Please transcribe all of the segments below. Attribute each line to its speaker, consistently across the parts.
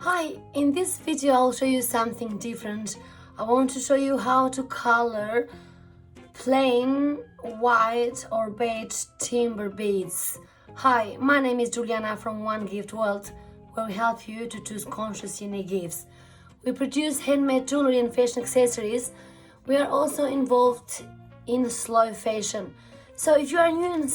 Speaker 1: Hi, in this video I'll show you something different. I want to show you how to color plain white or beige timber beads. Hi, my name is Juliana from One Gift World, where we help you to choose conscious unique gifts. We produce handmade jewelry and fashion accessories. We are also involved in slow fashion. So if you are new and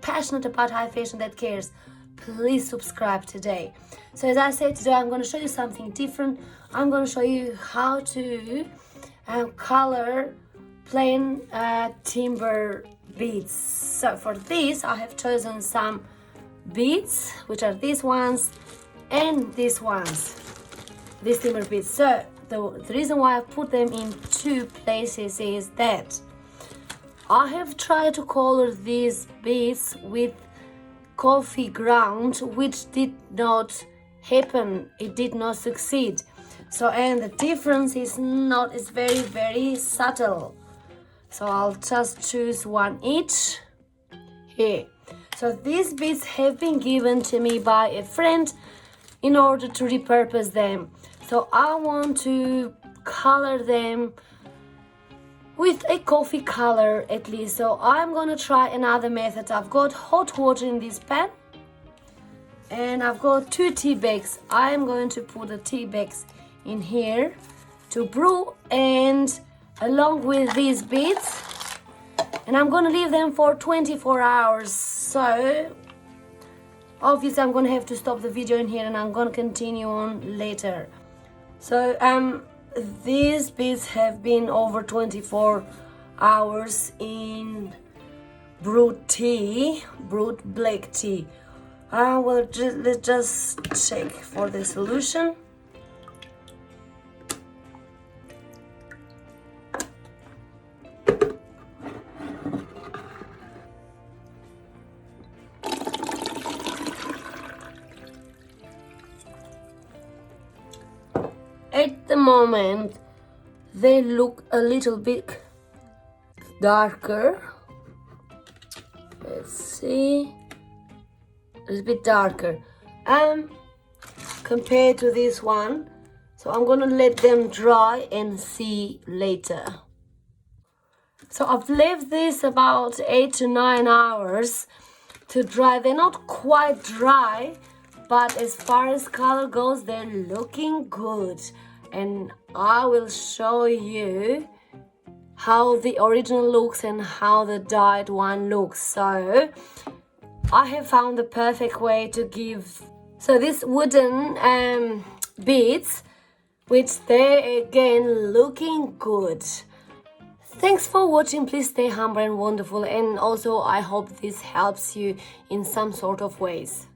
Speaker 1: passionate about high fashion that cares, please subscribe today. So as I said, today I'm going to show you something different. I'm going to show you how to color plain timber beads. So for this I have chosen some beads, which are these ones and these ones, these timber beads. So the reason why I put them in two places is that I have tried to color these beads with coffee ground, which did not happen. It did not succeed. So, and the difference is very subtle. So I'll just choose one each here. So these beads have been given to me by a friend in order to repurpose them. So I want to color them with a coffee color at least. So I'm gonna try another method. I've got hot water in this pan and I've got 2 tea bags. I'm going to put the tea bags in here to brew, and along with these beads, and I'm gonna leave them for 24 hours. So obviously I'm gonna have to stop the video in here and I'm gonna continue on later. So these beads have been over 24 hours in brewed tea, brewed black tea. Let's just check for the solution. At the moment, they look a little bit darker. Let's see. A little bit darker compared to this one. So I'm gonna let them dry and see later. So I've left this about 8 to 9 hours to dry. They're not quite dry, but as far as color goes, they're looking good. And I will show you how the original looks and how the dyed one looks. So I have found the perfect way to give. So these wooden beads, which they're again looking good. Thanks for watching. Please stay humble and wonderful, and also I hope this helps you in some sort of ways.